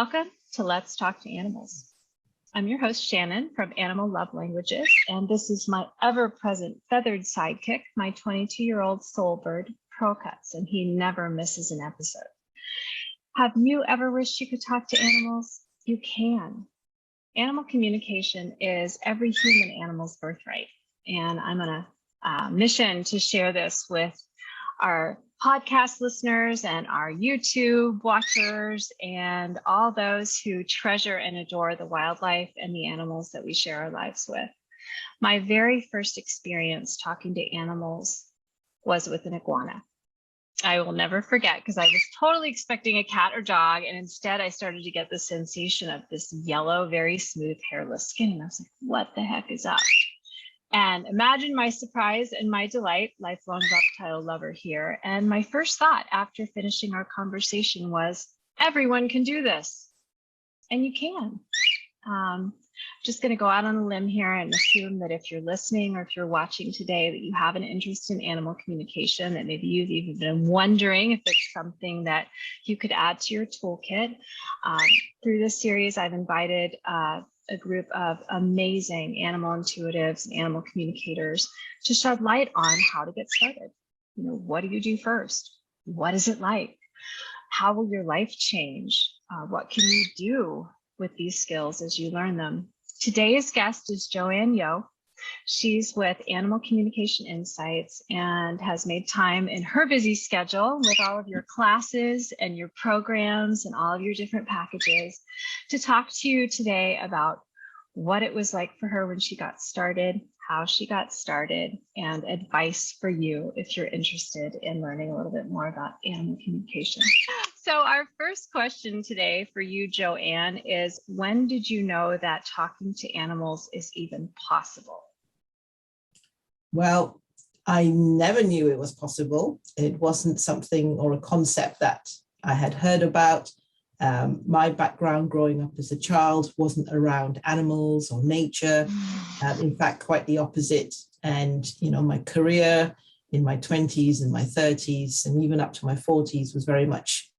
Welcome to Let's Talk to Animals. I'm your host, Shannon from Animal Love Languages, and this is my ever-present feathered sidekick, my 22-year-old soul bird, Pearl Cutts, and he never misses an episode. Have you ever wished you could talk to animals? You can. Animal communication is every human animal's birthright, and I'm on a mission to share this with our podcast listeners and our YouTube watchers and all those who treasure and adore the wildlife and the animals that we share our lives with. My very first experience talking to animals was with an iguana. I will never forget because I was totally expecting a cat or dog, and instead I started to get the sensation of this yellow, very smooth, hairless skin, and I was like, what the heck is up? And imagine my surprise and my delight, lifelong reptile lover here. And my first thought after finishing our conversation was, everyone can do this. And you can. Just going to go out on a limb here and assume that if you're listening or if you're watching today, that you have an interest in animal communication, that maybe you've even been wondering if it's something that you could add to your toolkit. Through this series, I've invited a group of amazing animal intuitives and animal communicators to shed light on how to get started. You know, what do you do first? What is it like? How will your life change? What can you do with these skills as you learn them? Today's guest is Joanne Yeoh. She's with Animal Communication Insights and has made time in her busy schedule with all of your classes and your programs and all of your different packages to talk to you today about what it was like for her when she got started, how she got started, and advice for you if you're interested in learning a little bit more about animal communication. So our first question today for you, Joanne, is when did you know that talking to animals is even possible? Well, I never knew it was possible. It wasn't something or a concept that I had heard about. My background growing up as a child wasn't around animals or nature. In fact, quite the opposite. And, you know, my career in my 20s and my 30s and even up to my 40s was very much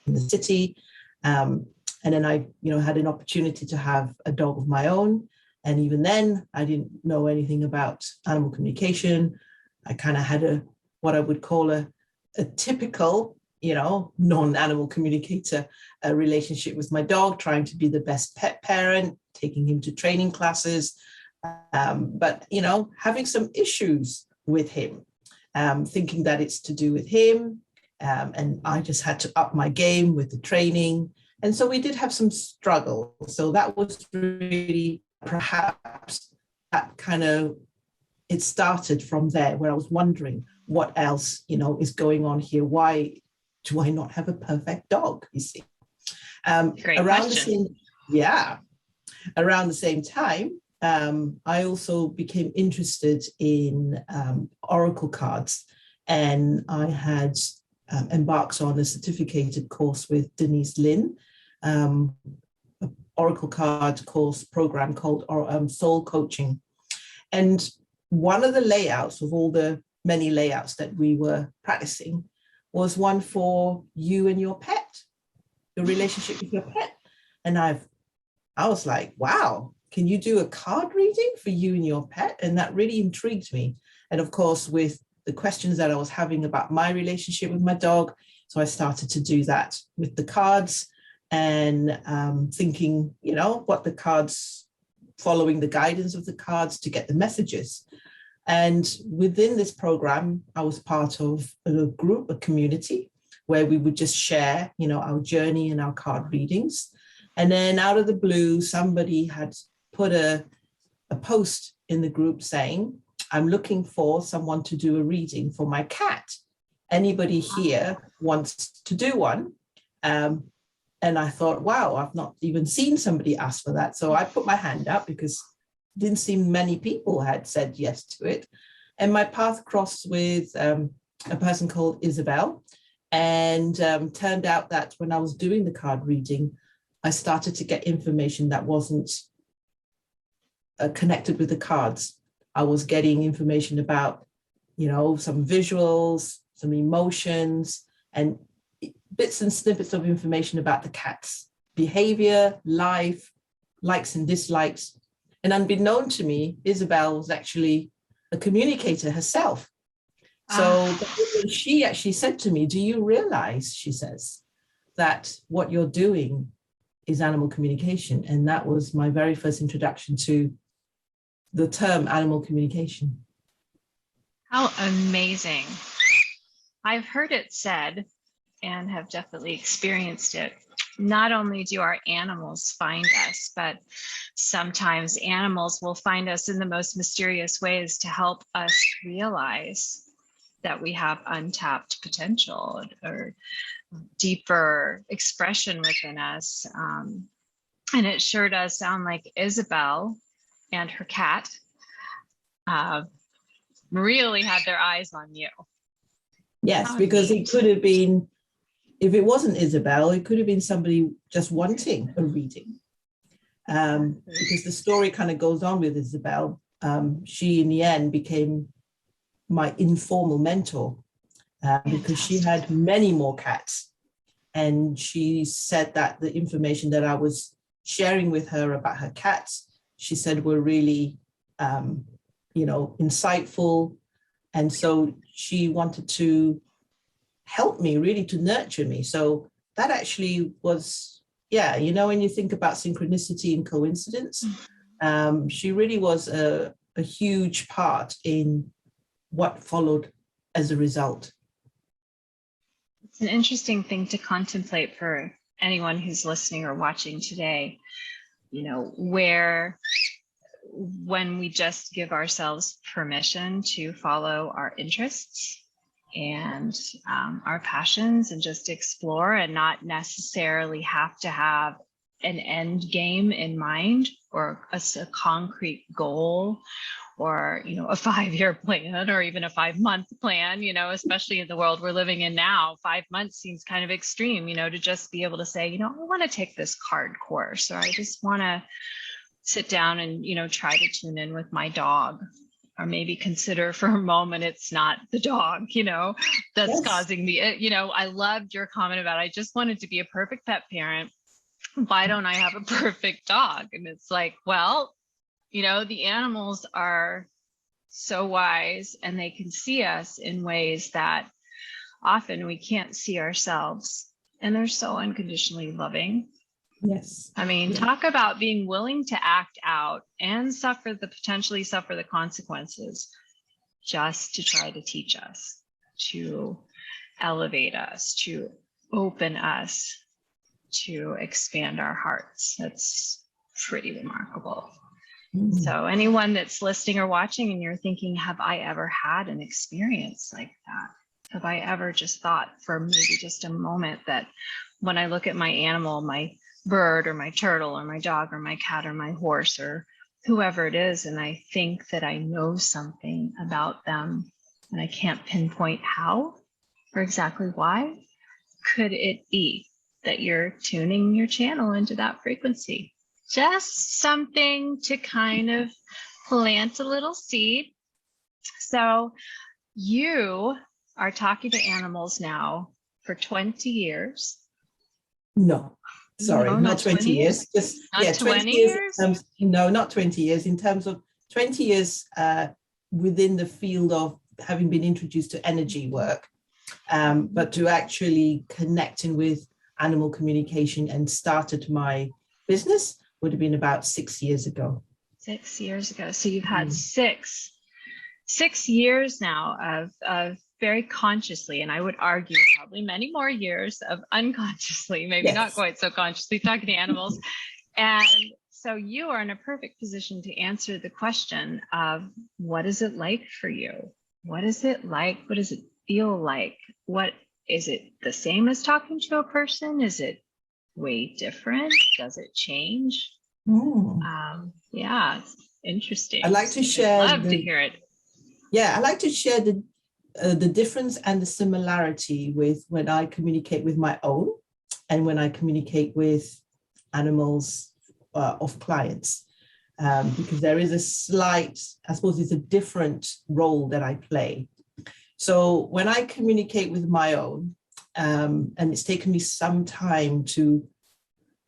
in the city. And then I, had an opportunity to have a dog of my own. And even then, I didn't know anything about animal communication. I kind of had what I would call a typical, non-animal communicator relationship with my dog, trying to be the best pet parent, taking him to training classes, but, having some issues with him, thinking that it's to do with him. And I just had to up my game with the training. And so we did have some struggle. So that was really perhaps that it started from there, where I was wondering what else, is going on here. Why do I not have a perfect dog, you see? Around the same time, I also became interested in oracle cards, and I had embarked on a certificated course with Denise Lin, oracle card course program called Soul Coaching. And one of the layouts of all the many layouts that we were practicing was one for you and your pet, your relationship with your pet. And I was like, wow, can you do a card reading for you and your pet? And that really intrigued me. And of course, with the questions that I was having about my relationship with my dog, so I started to do that with the cards and thinking, what the cards, following the guidance of the cards to get the messages. And within this program, I was part of a group, a community, where we would just share, our journey and our card readings. And then out of the blue, somebody had put a post in the group saying, I'm looking for someone to do a reading for my cat. Anybody here wants to do one? And I thought, wow, I've not even seen somebody ask for that. So I put my hand up because it didn't seem many people had said yes to it. And my path crossed with a person called Isabel. And turned out that when I was doing the card reading, I started to get information that wasn't connected with the cards. I was getting information about, some visuals, some emotions, and bits and snippets of information about the cats. behavior, life, likes and dislikes. And unbeknown to me, Isabel was actually a communicator herself. So she actually said to me, do you realize, she says, that what you're doing is animal communication? And that was my very first introduction to the term animal communication. How amazing. I've heard it said and have definitely experienced it. Not only do our animals find us, but sometimes animals will find us in the most mysterious ways to help us realize that we have untapped potential or deeper expression within us. And it sure does sound like Isabel and her cat really had their eyes on you. Yes, How because neat. it could have been, if it wasn't Isabel, it could have been somebody just wanting a reading. Because the story kind of goes on with Isabel. She, in the end, became my informal mentor because she had many more cats. And she said that the information that I was sharing with her about her cats, she said were really, insightful. And so she wanted to help me, really to nurture me. So that actually was, when you think about synchronicity and coincidence, she really was a huge part in what followed as a result. It's an interesting thing to contemplate for anyone who's listening or watching today, where when we just give ourselves permission to follow our interests and our passions and just explore and not necessarily have to have an end game in mind or a concrete goal or, a 5-year plan or even a 5-month plan, especially in the world we're living in now. 5 months seems kind of extreme, to just be able to say, I want to take this card course, or I just want to sit down and, try to tune in with my dog, or maybe consider for a moment it's not the dog, that's causing me, I loved your comment about, I just wanted to be a perfect pet parent. Why don't I have a perfect dog? And it's like, well, the animals are so wise and they can see us in ways that often we can't see ourselves. And they're so unconditionally loving. Yes. I mean, talk about being willing to act out and potentially suffer the consequences just to try to teach us, to elevate us, to open us, to expand our hearts. That's pretty remarkable. So anyone that's listening or watching and you're thinking, have I ever had an experience like that? Have I ever just thought for maybe just a moment that when I look at my animal, my bird or my turtle or my dog or my cat or my horse or whoever it is, and I think that I know something about them and I can't pinpoint how or exactly why, could it be that you're tuning your channel into that frequency? Just something to kind of plant a little seed. So you are talking to animals now for 20 years. No, sorry, not 20 years. Just not 20 years? No, not 20 years. In terms of 20 years within the field of having been introduced to energy work, but to actually connecting with animal communication and started my business would have been about 6 years ago. 6 years ago. So you've had six years now of very consciously, and I would argue probably many more years of unconsciously, maybe not quite so consciously, talking to animals. And so you are in a perfect position to answer the question of, what is it like for you? What is it like? What does it feel like? What is it the same as talking to a person? Is it way different? Does it change? Yeah, it's interesting. I'd like to share. I'd love to hear it. Yeah, I like to share the difference and the similarity with when I communicate with my own and when I communicate with animals of clients, because there is a slight, I suppose it's a different role that I play. So when I communicate with my own, and it's taken me some time to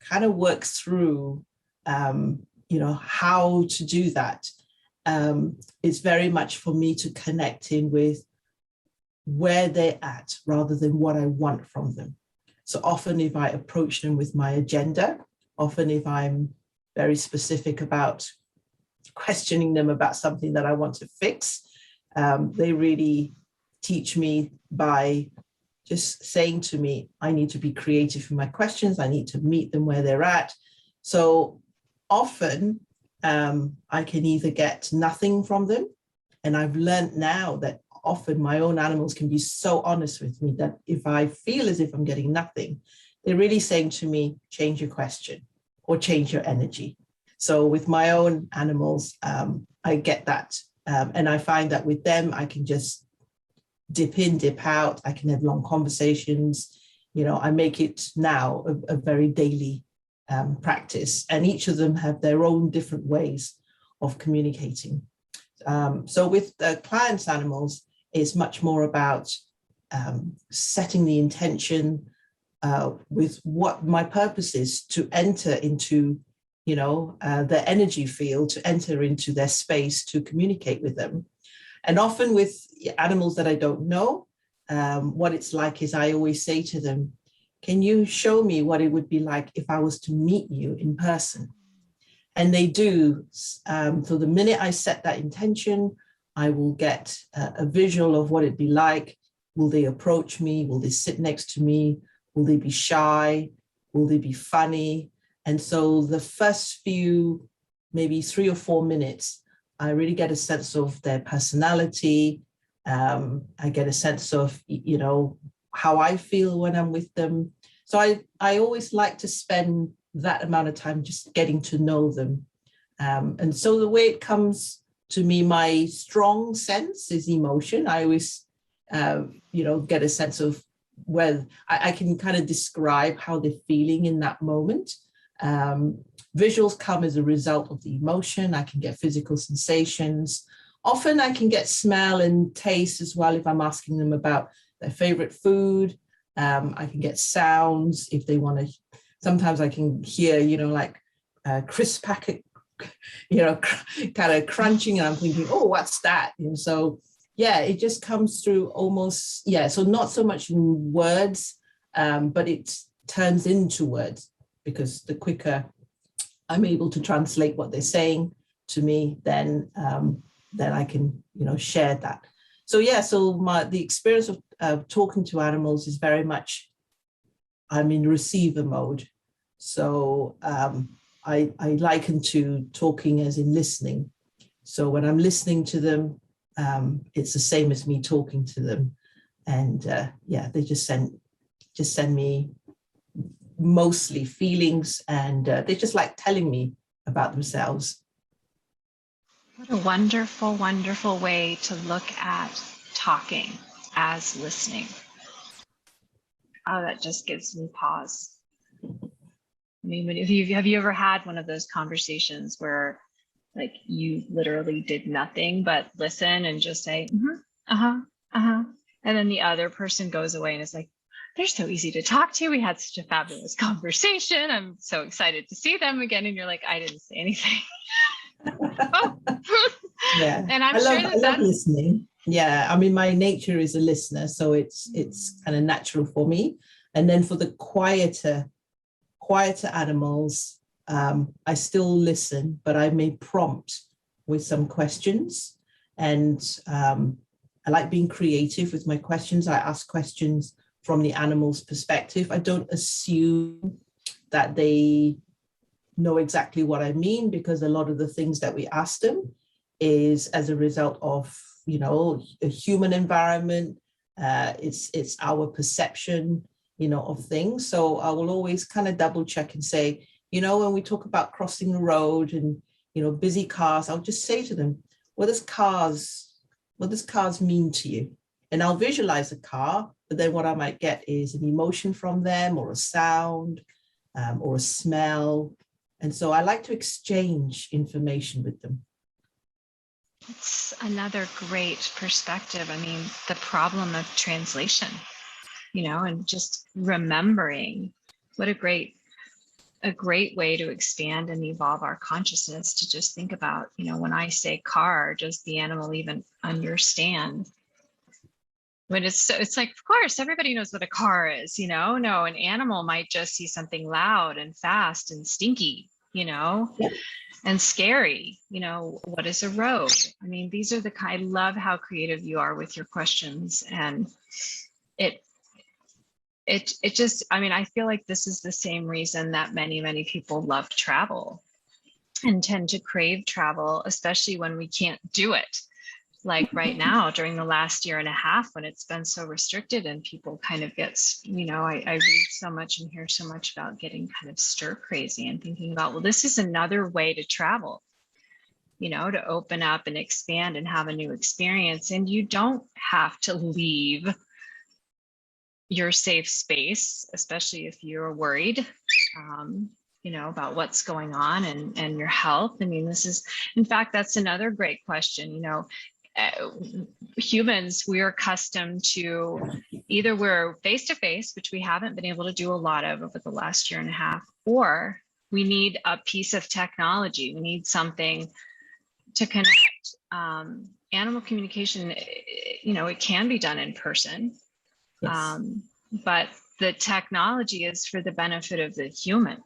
kind of work through, how to do that. It's very much for me to connect in with where they're at rather than what I want from them. So often if I approach them with my agenda, often if I'm very specific about questioning them about something that I want to fix, they really teach me by just saying to me, I need to be creative in my questions. I need to meet them where they're at. So often I can either get nothing from them. And I've learned now that often my own animals can be so honest with me that if I feel as if I'm getting nothing, they're really saying to me, change your question or change your energy. So with my own animals, I get that. And I find that with them, I can just dip in, dip out. I can have long conversations. I make it now a very daily practice. And each of them have their own different ways of communicating. So with the clients' animals, it's much more about setting the intention with what my purpose is to enter into, their energy field, to enter into their space, to communicate with them. And often with animals that I don't know, what it's like is I always say to them, can you show me what it would be like if I was to meet you in person? And they do. So the minute I set that intention, I will get a visual of what it'd be like. Will they approach me? Will they sit next to me? Will they be shy? Will they be funny? And so the first few, maybe 3 or 4 minutes, I really get a sense of their personality. I get a sense of, how I feel when I'm with them. So I always like to spend that amount of time just getting to know them. And so the way it comes to me, my strong sense is emotion. I always, get a sense of where I can kind of describe how they're feeling in that moment. Visuals come as a result of the emotion. I can get physical sensations. Often I can get smell and taste as well if I'm asking them about their favorite food. I can get sounds if they want to. Sometimes I can hear, like crisp packet, kind of crunching, and I'm thinking, oh, what's that? And so, yeah, it just comes through almost, so not so much in words, but it turns into words, because the quicker I'm able to translate what they're saying to me, then I can, share that. So the experience of talking to animals is very much, I'm in receiver mode. So I liken to talking as in listening. So when I'm listening to them, it's the same as me talking to them. And they just send me mostly feelings, and they just like telling me about themselves. What a wonderful, wonderful way to look at talking as listening. Oh, that just gives me pause. I mean, have you ever had one of those conversations where like you literally did nothing but listen and just say, and then the other person goes away and is like, they're so easy to talk to. We had such a fabulous conversation. I'm so excited to see them again. And you're like, I didn't say anything. Yeah. And I love listening. Yeah. I mean, my nature is a listener, so it's kind of natural for me. And then for the quieter animals, I still listen, but I may prompt with some questions. And I like being creative with my questions. I ask questions from the animal's perspective. I don't assume that they know exactly what I mean, because a lot of the things that we ask them is as a result of, a human environment. It's our perception, of things. So I will always kind of double check and say, when we talk about crossing the road and, busy cars, I'll just say to them, what does cars mean to you? And I'll visualize a car, but then what I might get is an emotion from them, or a sound, or a smell. And so I like to exchange information with them. It's another great perspective. I mean, the problem of translation, and just remembering what a great a great way to expand and evolve our consciousness, to just think about, when I say car, does the animal even understand? When it's like, of course, everybody knows what a car is, no, an animal might just see something loud and fast and stinky, Yeah. and scary. What is a road? I mean, these are I love how creative you are with your questions. And it just, I mean, I feel like this is the same reason that many people love travel and tend to crave travel, especially when we can't do it. Like right now, during the last year and a half, when it's been so restricted and people kind of get, I read so much and hear so much about getting kind of stir crazy and thinking about, well, this is another way to travel, to open up and expand and have a new experience. And you don't have to leave your safe space, especially if you're worried, about what's going on and your health. I mean, in fact, that's another great question. Humans, we're accustomed to either we're face to face, which we haven't been able to do a lot of over the last year and a half, or we need a piece of technology. We need something to connect. Animal communication, it can be done in person. Yes. But the technology is for the benefit of the human.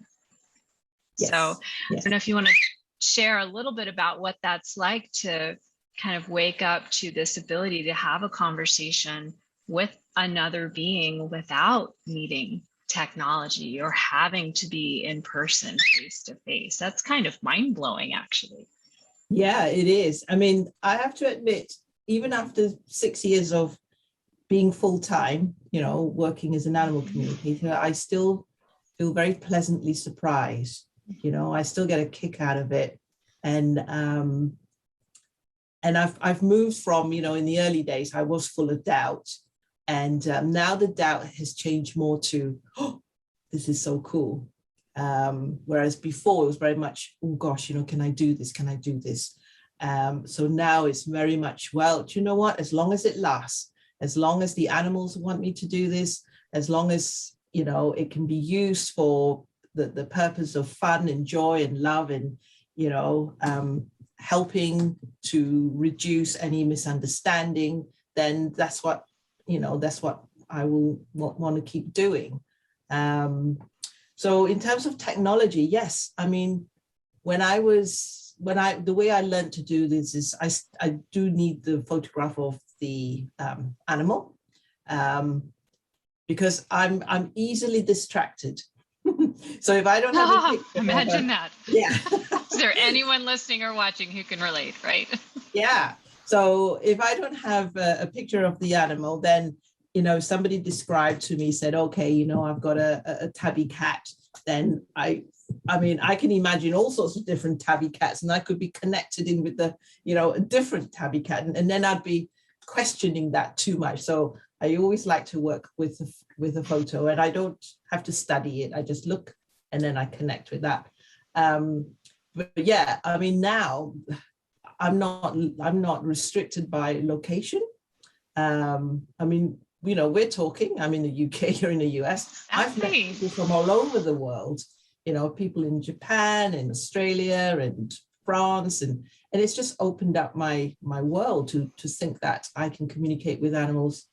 Yes. So Yes. I don't know if you want to share a little bit about what that's like to kind of wake up to this ability to have a conversation with another being without needing technology or having to be in person, face to face. That's kind of mind-blowing, actually. Yeah, it is. I mean, I have to admit, even after 6 years of being full-time, working as an animal communicator, I still feel very pleasantly surprised. I still get a kick out of it. And I've moved from, in the early days, I was full of doubt. And now the doubt has changed more to, oh, this is so cool. Whereas before it was very much, oh gosh, can I do this? Can I do this? So now it's very much, well, do you know what? As long as it lasts, as long as the animals want me to do this, as long as, it can be used for the purpose of fun and joy and love and, helping to reduce any misunderstanding, then that's what I will want to keep doing. So in terms of technology, yes, I mean, the way I learned to do this is I do need the photograph of the animal, because I'm easily distracted. So if I don't have a picture, imagine that. Yeah. Is there anyone listening or watching who can relate, right? Yeah. So if I don't have a picture of the animal, then, somebody described to me, said, okay, I've got a tabby cat, then I can imagine all sorts of different tabby cats, and I could be connected in with a different tabby cat. And then I'd be questioning that too much. So I always like to work with a photo, and I don't have to study it. I just look and then I connect with that. But yeah, I mean, now I'm not restricted by location. I mean, we're talking, I'm in the UK, you're in the US. I've met people from all over the world, people in Japan and Australia and France, and it's just opened up my world to think that I can communicate with animals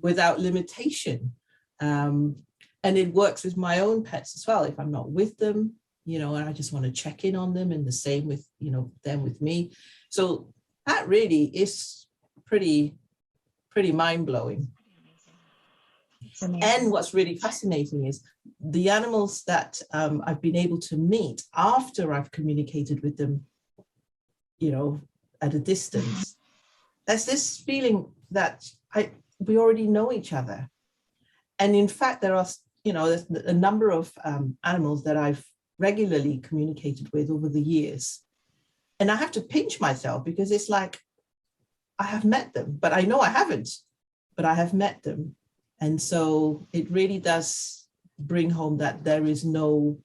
without limitation. And it works with my own pets as well. If I'm not with them, and I just want to check in on them, and the same with, them with me. So that really is pretty mind-blowing. And what's really fascinating is the animals that I've been able to meet after I've communicated with them, at a distance. There's this feeling that we already know each other. And in fact, there are, there's a number of animals that I've regularly communicated with over the years. And I have to pinch myself, because it's like, I have met them, but I know I haven't, but I have met them. And so it really does bring home that there is no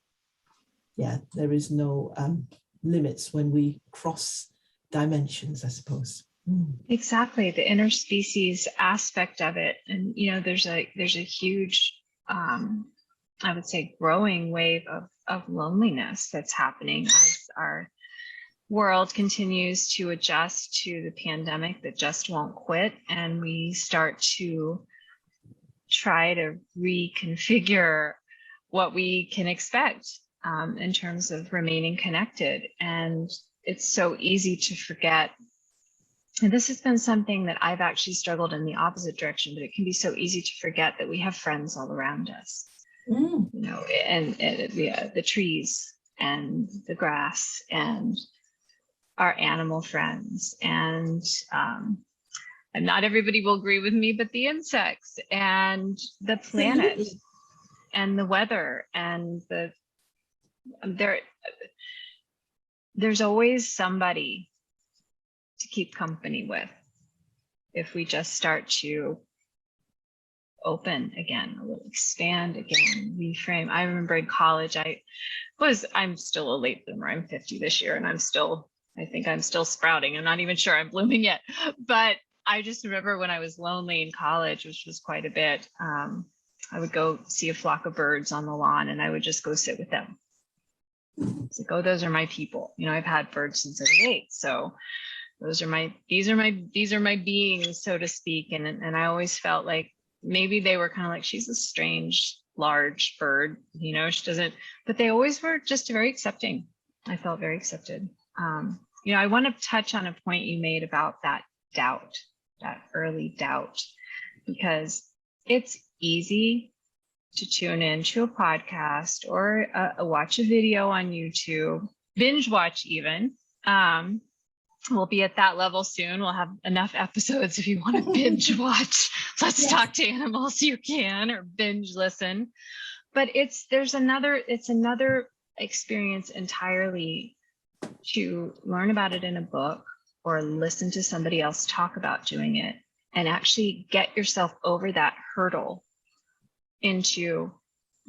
limits when we cross dimensions, I suppose. Exactly, the interspecies aspect of it. And there's a huge I would say, growing wave of loneliness that's happening as our world continues to adjust to the pandemic that just won't quit, and we start to try to reconfigure what we can expect in terms of remaining connected. And it's so easy to forget. And this has been something that I've actually struggled in the opposite direction, but it can be so easy to forget that we have friends all around us, you know, and the trees and the grass and our animal friends. And not everybody will agree with me, but the insects and the planet and the weather and there's always somebody to keep company with if we just start to open again, a little expand again, reframe. I remember in college, I'm still a late bloomer. I'm 50 this year, and I think I'm still sprouting. I'm not even sure I'm blooming yet, but I just remember when I was lonely in college, which was quite a bit, I would go see a flock of birds on the lawn, and I would just go sit with them. It's like, oh, those are my people. You know, I've had birds since I was 8, so these are my beings, so to speak. And I always felt like maybe they were kind of like, she's a strange, large bird, you know, she doesn't, but they always were just very accepting. I felt very accepted. You know, I want to touch on a point you made about that doubt, that early doubt, because it's easy to tune into a podcast or watch a video on YouTube, binge watch even. We'll be at that level soon. We'll have enough episodes if you want to binge watch. Let's talk to animals, you can, or binge listen. But it's another experience entirely to learn about it in a book or listen to somebody else talk about doing it and actually get yourself over that hurdle into,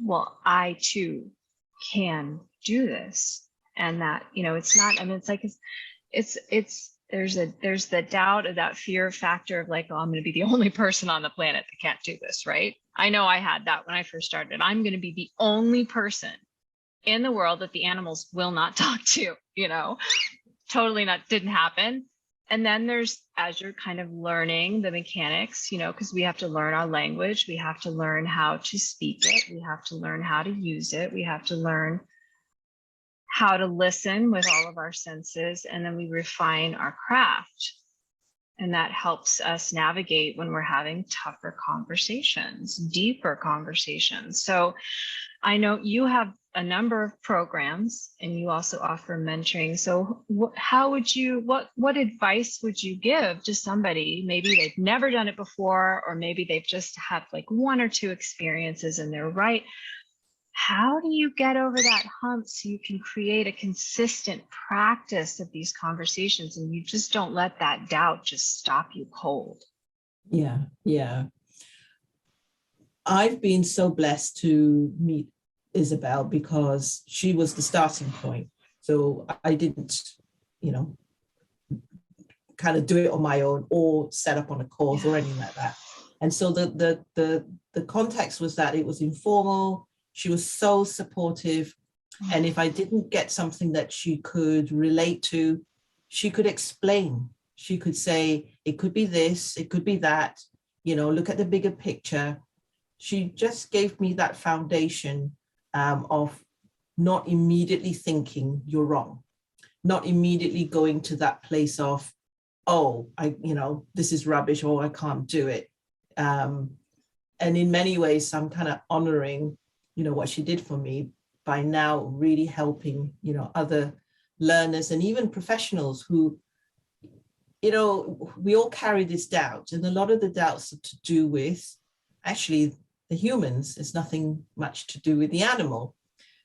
well, I too can do this. And that, you know, it's not, I mean, it's like, there's the doubt of that fear factor of like, oh, I'm going to be the only person on the planet that can't do this, right? I know I had that when I first started. I'm going to be the only person in the world that the animals will not talk to, you know, totally not, didn't happen. And then there's, as you're kind of learning the mechanics, you know, because we have to learn our language, we have to learn how to speak it, we have to learn how to use it, we have to learn how to listen with all of our senses, and then we refine our craft. And that helps us navigate when we're having tougher conversations, deeper conversations. So I know you have a number of programs and you also offer mentoring. So how would you, what advice would you give to somebody? Maybe they've never done it before, or maybe they've just had like 1 or 2 experiences and they're right. How do you get over that hump so you can create a consistent practice of these conversations and you just don't let that doubt just stop you cold? Yeah. I've been so blessed to meet Isabel because she was the starting point. So I didn't, you know, kind of do it on my own or set up on a course or anything like that. And so the context was that it was informal. She was so supportive. And if I didn't get something that she could relate to, she could explain. She could say, it could be this, it could be that, you know, look at the bigger picture. She just gave me that foundation of not immediately thinking you're wrong, not immediately going to that place of, oh, this is rubbish, or I can't do it. And in many ways, I'm kind of honoring, you know, what she did for me by now really helping, you know, other learners and even professionals who, you know, we all carry this doubt. And a lot of the doubts are to do with actually the humans. It's nothing much to do with the animal.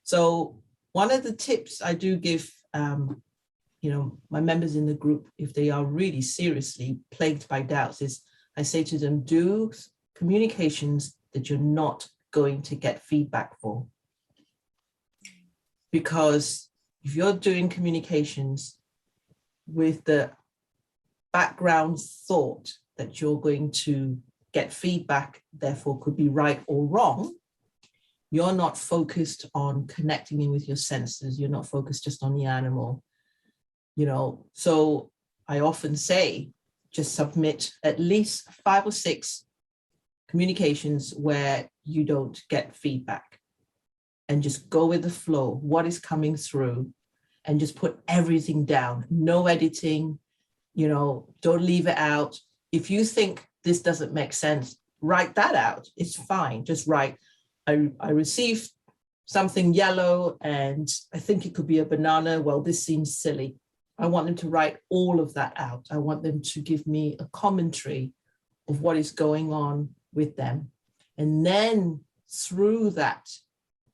So one of the tips I do give, you know, my members in the group, if they are really seriously plagued by doubts, is I say to them, do communications that you're not going to get feedback for. Because if you're doing communications with the background thought that you're going to get feedback, therefore could be right or wrong, you're not focused on connecting in with your senses. You're not focused just on the animal, So I often say, just submit at least 5 or 6 communications where you don't get feedback, and just go with the flow, what is coming through, and just put everything down. No editing, don't leave it out. If you think this doesn't make sense, write that out. It's fine. Just write, I received something yellow and I think it could be a banana. Well, this seems silly. I want them to write all of that out. I want them to give me a commentary of what is going on with them. And then through that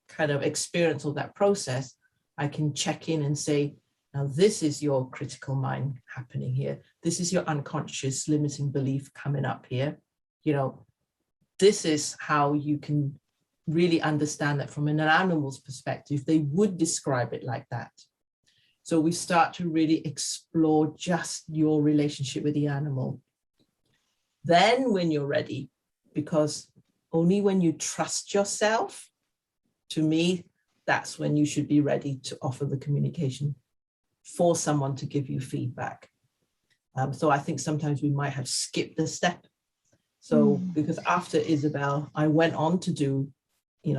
kind of experience or that process, I can check in and say, now this is your critical mind happening here. This is your unconscious limiting belief coming up here. This is how you can really understand that from an animal's perspective. They would describe it like that. So we start to really explore just your relationship with the animal. Then when you're ready, because only when you trust yourself, to me, that's when you should be ready to offer the communication for someone to give you feedback. So I think sometimes we might have skipped a step. So because after Isabel, I went on to do,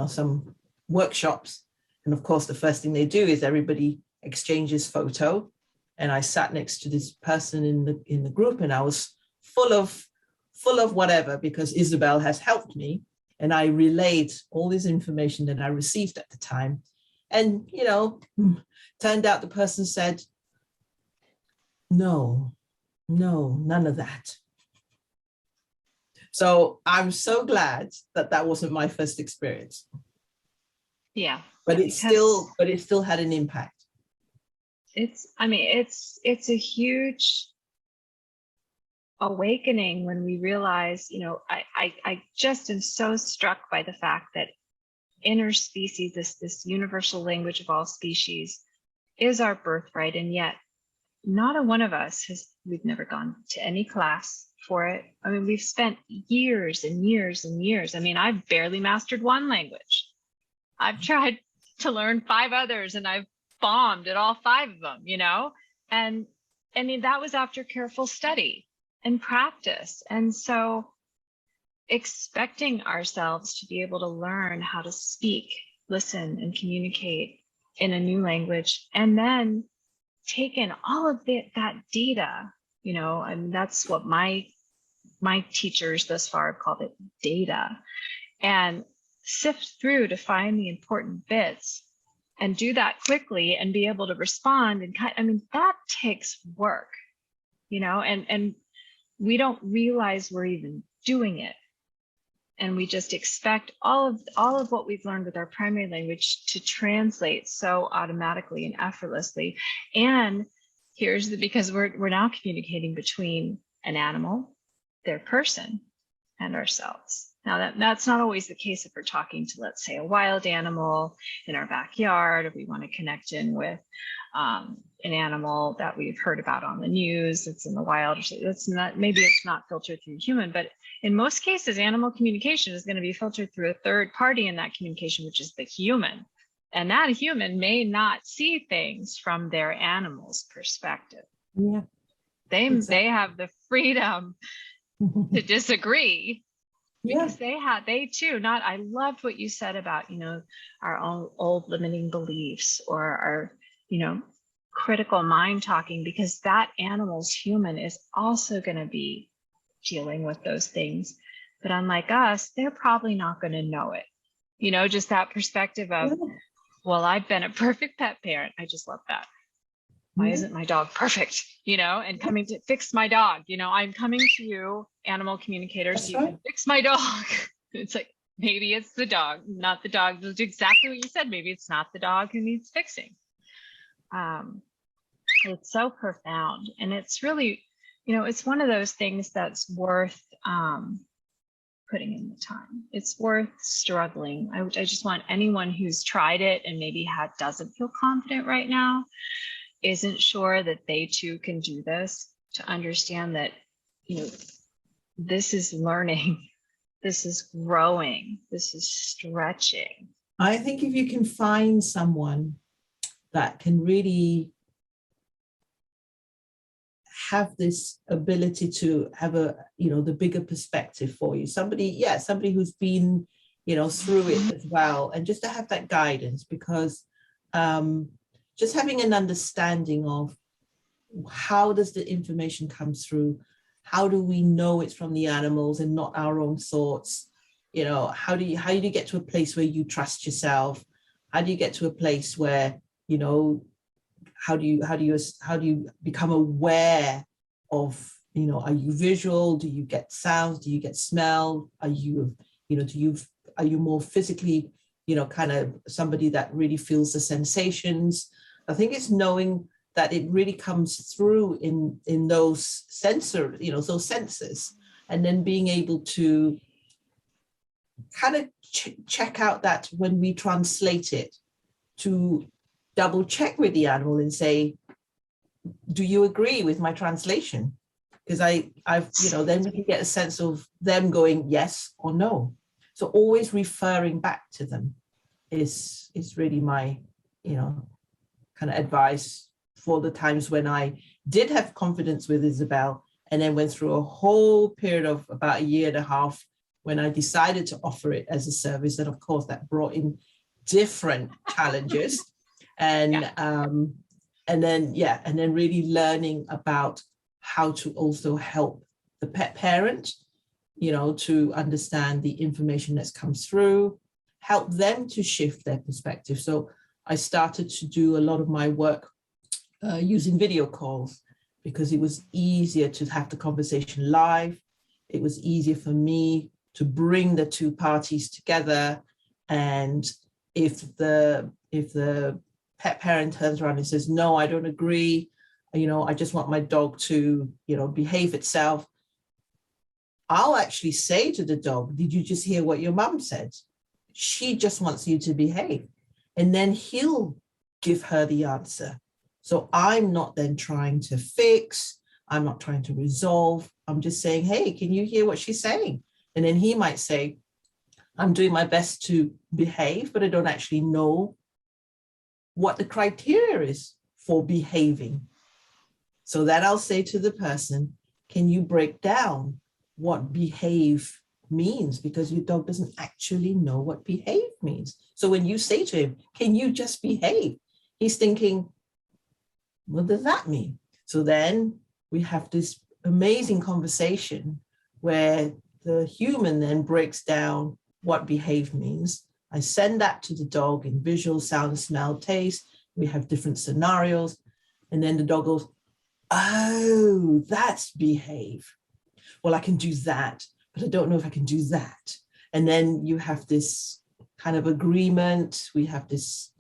some workshops. And of course, the first thing they do is everybody exchanges photo. And I sat next to this person in the group, and I was full of whatever, because Isabel has helped me. And I relayed all this information that I received at the time. And, turned out the person said, no, none of that. So I'm so glad that that wasn't my first experience. Yeah. But it still had an impact. It's a huge awakening when we realize, I just am so struck by the fact that interspecies, this universal language of all species, is our birthright. And yet not a one of us we've never gone to any class for it. We've spent years and years and years. I've barely mastered one language. I've tried to learn 5 others and I've bombed at all 5 of them, and that was after careful study and practice. And so expecting ourselves to be able to learn how to speak, listen, and communicate in a new language, and then take in all of that data, that's what my teachers thus far have called it, data, and sift through to find the important bits and do that quickly and be able to respond. And that takes work, and we don't realize we're even doing it. And we just expect all of what we've learned with our primary language to translate so automatically and effortlessly. And because we're now communicating between an animal, their person, and ourselves. Now that's not always the case if we're talking to, let's say, a wild animal in our backyard, or we want to connect in with an animal that we've heard about on the news that's in the wild. Maybe it's not filtered through human, but in most cases, animal communication is going to be filtered through a third party in that communication, which is the human. And that human may not see things from their animal's perspective. Yeah. They have the freedom to disagree, because they too, I loved what you said about, our own old limiting beliefs, or our, critical mind talking, because that animal's human is also going to be dealing with those things. But unlike us, they're probably not going to know it. Just that perspective of, well, I've been a perfect pet parent. I just love that. Why isn't my dog perfect? And coming to fix my dog. I'm coming to you, animal communicators, so you can fix my dog. It's like, maybe it's the dog, not the dog. That's exactly what you said. Maybe it's not the dog who needs fixing. It's so profound. And it's really, it's one of those things that's worth putting in the time. It's worth struggling. I just want anyone who's tried it and maybe doesn't feel confident right now, isn't sure that they too can do this, to understand that, this is learning, this is growing, this is stretching. I think if you can find someone that can really have this ability to have a, the bigger perspective for you, somebody who's been, through it as well, and just to have that guidance, because just having an understanding of how does the information come through, how do we know it's from the animals and not our own thoughts, how do you get to a place where you trust yourself, how do you get to a place where, how do you become aware of, are you visual, do you get sounds, do you get smell, are you more physically, kind of somebody that really feels the sensations. I think it's knowing that it really comes through in those those senses, and then being able to kind of check out that when we translate it, to double check with the animal and say, do you agree with my translation? Because I've then we can get a sense of them going yes or no. So always referring back to them is really my, kind of advice for the times when I did have confidence with Isabel, and then went through a whole period of about 1.5 years when I decided to offer it as a service. And of course that brought in different challenges. And and then really learning about how to also help the pet parent, to understand the information that's comes through, help them to shift their perspective. So I started to do a lot of my work using video calls, because it was easier to have the conversation live. It was easier for me to bring the two parties together. And if the pet parent turns around and says, no, I don't agree, I just want my dog to, behave itself, I'll actually say to the dog, did you just hear what your mum said? She just wants you to behave. And then he'll give her the answer. So I'm not then trying to fix, I'm not trying to resolve. I'm just saying, hey, can you hear what she's saying? And then he might say, I'm doing my best to behave, but I don't actually know what the criteria is for behaving. So that I'll say to the person, can you break down what behave means? Because your dog doesn't actually know what behave means. So when you say to him, can you just behave? He's thinking, what does that mean? So then we have this amazing conversation where the human then breaks down what behave means. I send that to the dog in visual, sound, smell, taste. We have different scenarios. And then the dog goes, oh, that's behave. Well, I can do that, but I don't know if I can do that. And then you have this kind of agreement. We have this,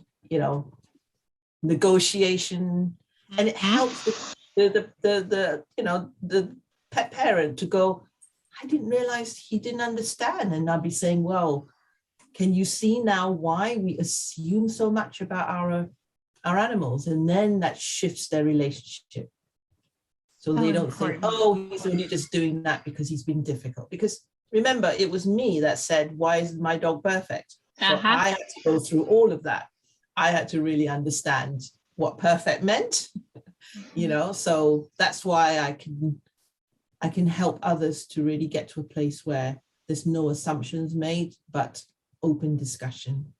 negotiation, and it helps the pet parent to go, I didn't realize he didn't understand. And I'll be saying, well, can you see now why we assume so much about our animals? And then that shifts their relationship. So they don't think, oh, he's only just doing that because he's being difficult. Because remember, it was me that said, why is my dog perfect? So I had to go through all of that. I had to really understand what perfect meant, so that's why I can help others to really get to a place where there's no assumptions made, but open discussion.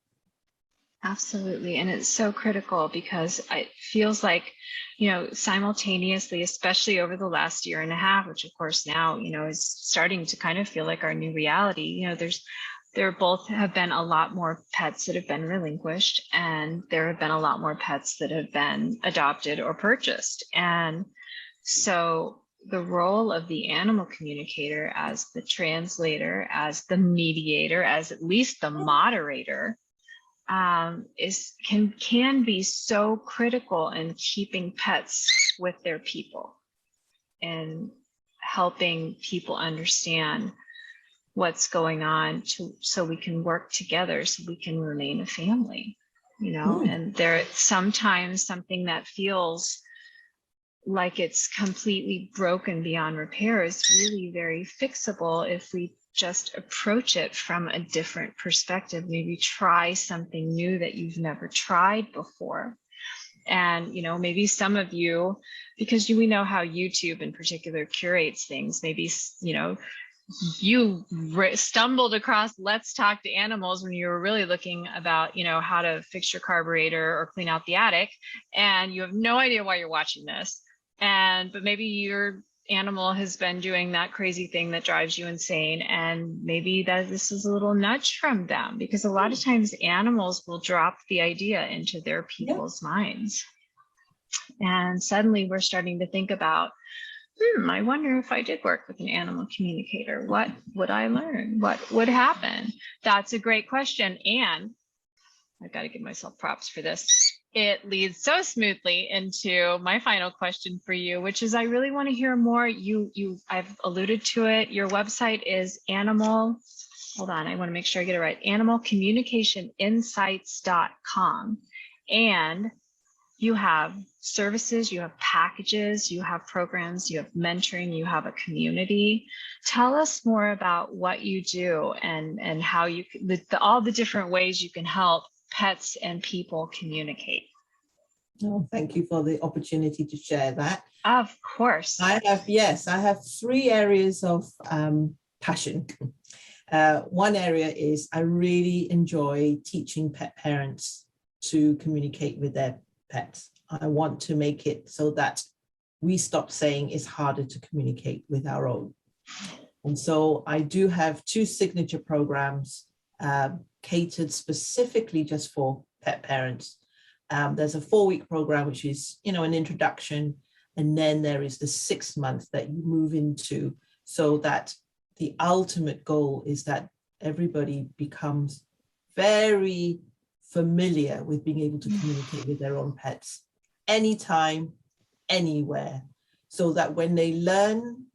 Absolutely. And it's so critical, because it feels like, simultaneously, especially over the last 1.5 years, which of course now, is starting to kind of feel like our new reality. There both have been a lot more pets that have been relinquished, and there have been a lot more pets that have been adopted or purchased. And so the role of the animal communicator as the translator, as the mediator, as at least the moderator, can be so critical in keeping pets with their people and helping people understand what's going on, so we can work together, so we can remain a family, and there sometimes something that feels like it's completely broken beyond repair is really very fixable if we just approach it from a different perspective. Maybe try something new that you've never tried before. And, maybe some of you, because we know how YouTube in particular curates things, maybe, you stumbled across Let's Talk to Animals when you were really looking about, how to fix your carburetor or clean out the attic, and you have no idea why you're watching this. But maybe your animal has been doing that crazy thing that drives you insane, and maybe that this is a little nudge from them, because a lot of times animals will drop the idea into their people's minds. And suddenly we're starting to think about, I wonder if I did work with an animal communicator, what would I learn? What would happen? That's a great question. And I've got to give myself props for this. It leads so smoothly into my final question for you, which is I really want to hear more. I've alluded to it. Your website is hold on, I want to make sure I get it right, animalcommunicationinsights.com. And you have services, you have packages, you have programs, you have mentoring, you have a community. Tell us more about what you do and how you, all the different ways you can help pets and people communicate. Oh, thank you for the opportunity to share that. Of course. I have 3 areas of passion. One area is I really enjoy teaching pet parents to communicate with their pets. I want to make it so that we stop saying it's harder to communicate with our own. And so I do have 2 signature programs catered specifically just for pet parents. There's a 4-week program, which is, an introduction. And then there is the 6 month that you move into, so that the ultimate goal is that everybody becomes very familiar with being able to communicate with their own pets anytime, anywhere, so that when they learn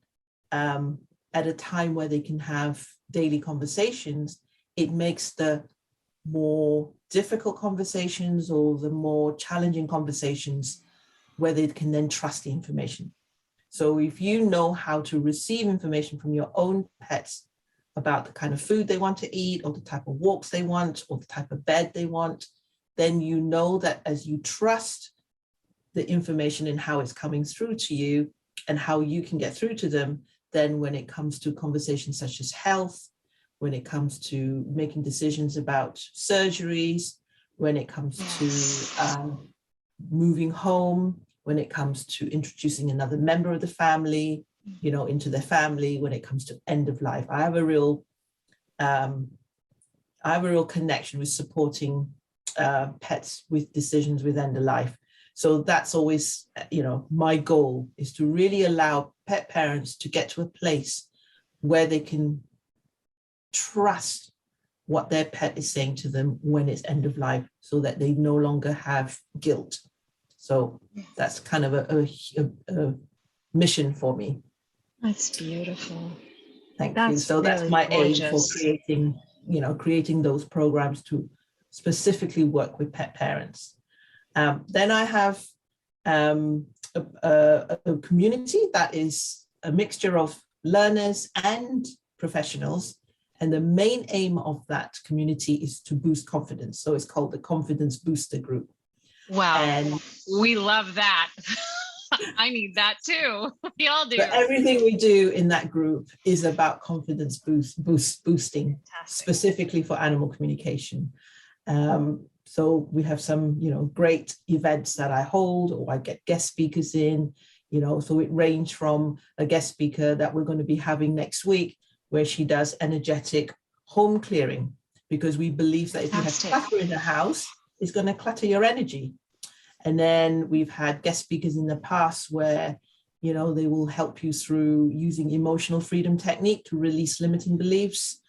at a time where they can have daily conversations, it makes the more difficult conversations or the more challenging conversations where they can then trust the information. So if you know how to receive information from your own pets about the kind of food they want to eat, or the type of walks they want, or the type of bed they want, then you know that as you trust the information and how it's coming through to you and how you can get through to them, then when it comes to conversations such as health, when it comes to making decisions about surgeries, when it comes to moving home, when it comes to introducing another member of the family, into their family, when it comes to end of life, I have a real connection with supporting pets with decisions with end of life. So that's always, my goal is to really allow pet parents to get to a place where they can trust what their pet is saying to them when it's end of life, so that they no longer have guilt. So that's kind of a mission for me. That's beautiful. Thank you. So really that's my gorgeous aim for creating those programs to specifically work with pet parents. Then I have a community that is a mixture of learners and professionals. And the main aim of that community is to boost confidence. So it's called the Confidence Booster Group. Wow. And we love that. I need that too. We all do. But everything we do in that group is about confidence boosting, fantastic, specifically for animal communication. So we have some, great events that I hold, or I get guest speakers in, so it ranges from a guest speaker that we're going to be having next week, where she does energetic home clearing, because we believe that if you have clutter in the house, it's going to clutter your energy. And then we've had guest speakers in the past where, they will help you through using emotional freedom technique to release limiting beliefs.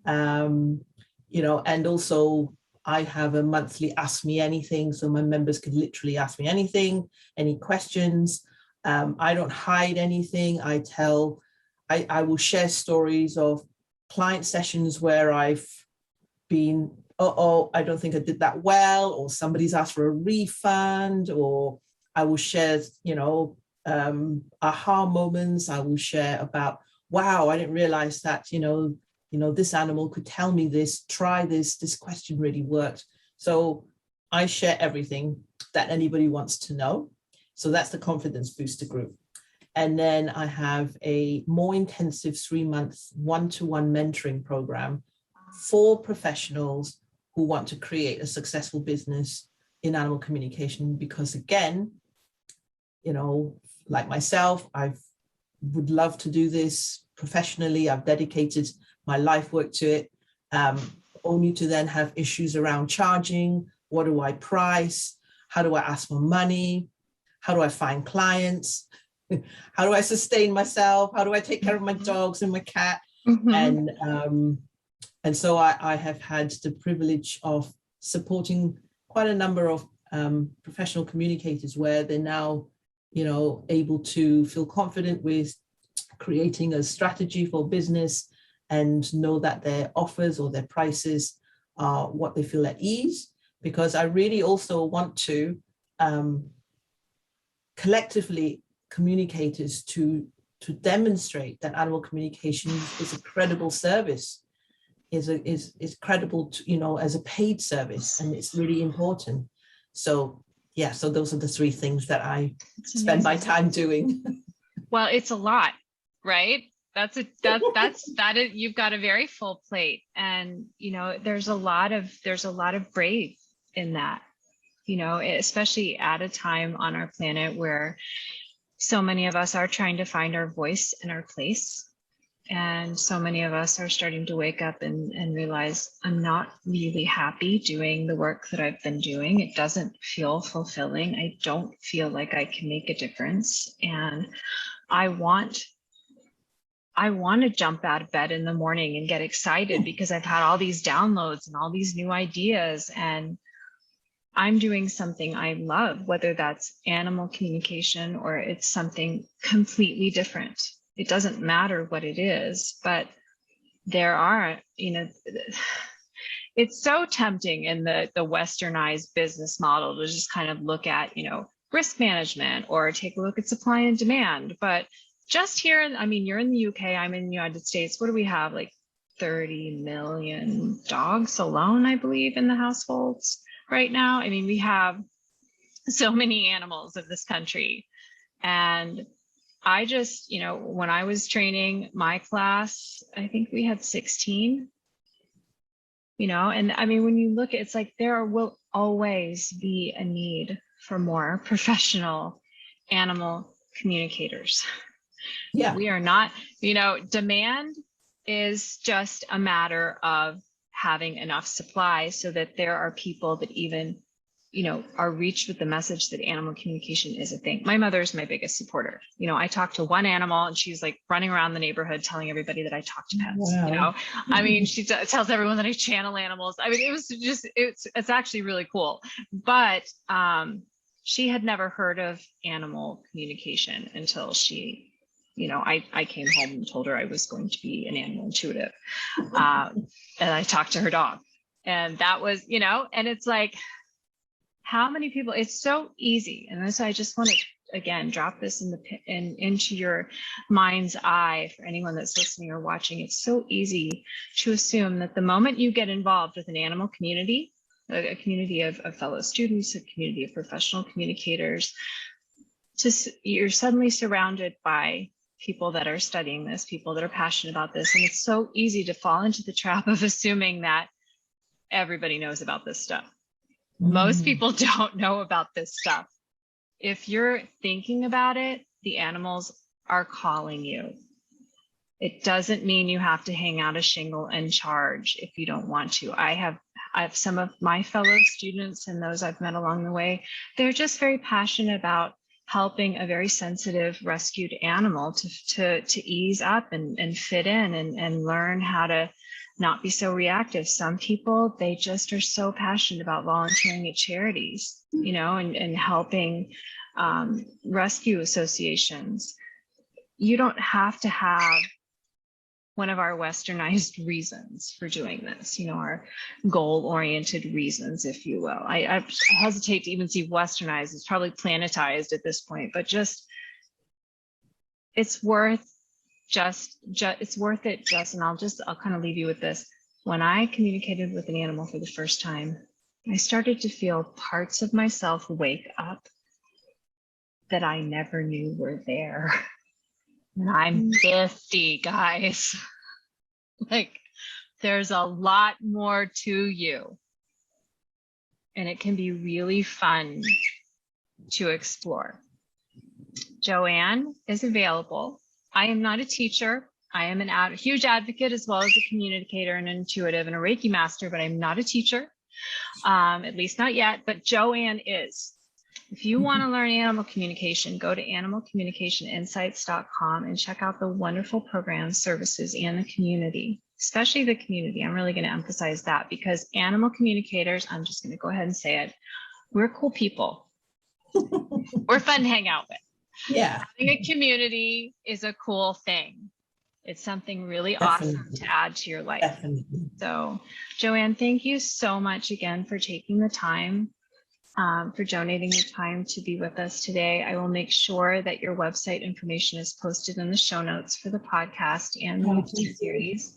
And also I have a monthly Ask Me Anything. So my members can literally ask me anything, any questions. I don't hide anything. I will share stories of client sessions where I've been, I don't think I did that well, or somebody's asked for a refund, or I will share, aha moments. I will share about, wow, I didn't realize that, you know, this animal could tell me this, try this question really worked. So I share everything that anybody wants to know. So that's the confidence booster group. And then I have a more intensive 3-month one-to-one mentoring program for professionals who want to create a successful business in animal communication. Because again, you know, like myself, I would love to do this professionally. I've dedicated my life work to it, only to then have issues around charging. What do I price? How do I ask for money? How do I find clients? How do I sustain myself? How do I take care of my dogs and my cat? And so I have had the privilege of supporting quite a number of professional communicators where they're now, you know, able to feel confident with creating a strategy for business and know that their offers or their prices are what they feel at ease. Because I really also want to collectively communicators to demonstrate that animal communication is a credible service, is credible to, you know, as a paid service, and it's really important. So yeah, so those are the 3 things that I spend my time doing. Well, it's a lot, right? You've got a very full plate, and you know, there's a lot of brave in that, you know, especially at a time on our planet where so many of us are trying to find our voice and our place. And so many of us are starting to wake up and realize, I'm not really happy doing the work that I've been doing. It doesn't feel fulfilling. I don't feel like I can make a difference. And I want to jump out of bed in the morning and get excited because I've had all these downloads and all these new ideas, and I'm doing something I love, whether that's animal communication or it's something completely different. It doesn't matter what it is, but there are, you know, it's so tempting in the westernized business model to just kind of look at, you know, risk management or take a look at supply and demand. But just here, I mean, you're in the UK, I'm in the United States. What do we have? Like 30 million dogs alone, I believe, in the households right now. I mean, we have so many animals in this country. And I just, you know, when I was training my class, I think we had 16, you know, and I mean, when you look at, it's like there will always be a need for more professional animal communicators. Yeah. We are not, you know, demand is just a matter of having enough supply so that there are people that even, you know, are reached with the message that animal communication is a thing. My mother is my biggest supporter. You know, I talk to one animal and she's like running around the neighborhood telling everybody that I talk to pets. Wow. You know, I mean, she tells everyone that I channel animals. I mean, it was just, it's actually really cool. But she had never heard of animal communication until she, you know, I came home and told her I was going to be an animal intuitive. And I talked to her dog. And that was, you know, and it's like, how many people, it's so easy. And so I just want to, again, drop this into your mind's eye for anyone that's listening or watching. It's so easy to assume that the moment you get involved with an animal community, a community of fellow students, a community of professional communicators, you're suddenly surrounded by people that are studying this, people that are passionate about this. And it's so easy to fall into the trap of assuming that everybody knows about this stuff. Most people don't know about this stuff. If you're thinking about it, the animals are calling you. It doesn't mean you have to hang out a shingle and charge if you don't want to. I have some of my fellow students and those I've met along the way, they're just very passionate about helping a very sensitive rescued animal to ease up and fit in and learn how to not be so reactive. Some people, they just are so passionate about volunteering at charities, you know, and helping rescue associations. You don't have to have one of our westernized reasons for doing this, you know, our goal-oriented reasons, if you will. I hesitate to even see westernized. It's probably planetized at this point, but just, it's worth it's worth it. And I'll kind of leave you with this. When I communicated with an animal for the first time, I started to feel parts of myself wake up that I never knew were there. And I'm 50, guys. Like, there's a lot more to you. And it can be really fun to explore. Joanne is available. I am not a teacher. I am a huge advocate, as well as a communicator and an intuitive and a Reiki master, but I'm not a teacher, at least not yet, but Joanne is. If you want to learn animal communication, go to animalcommunicationinsights.com and check out the wonderful programs, services, and the community, especially the community. I'm really going to emphasize that, because animal communicators, I'm just going to go ahead and say it, we're cool people. We're fun to hang out with. Yeah. Having a community is a cool thing. It's something really Definitely. awesome to add to your life. Definitely. So, Joanne, thank you so much again for taking the time, for donating your time to be with us today. I will make sure that your website information is posted in the show notes for the podcast and the YouTube series.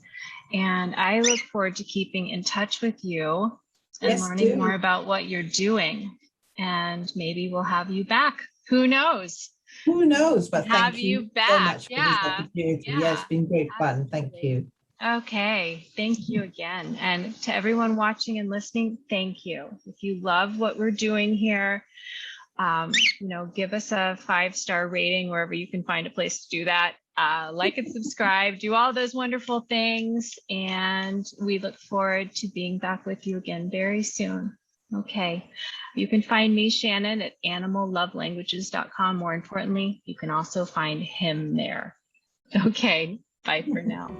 And I look forward to keeping in touch with you and learning more about what you're doing. And maybe we'll have you back. Who knows? Who knows? But thank you back. so much for this opportunity. Yeah, it's been great fun. Thank you. Okay, thank you again. And to everyone watching and listening, thank you. If you love what we're doing here, give us a 5-star rating wherever you can find a place to do that. Like and subscribe, do all those wonderful things. And we look forward to being back with you again very soon. Okay, you can find me, Shannon, at animallovelanguages.com. More importantly, you can also find him there. Okay, bye for now.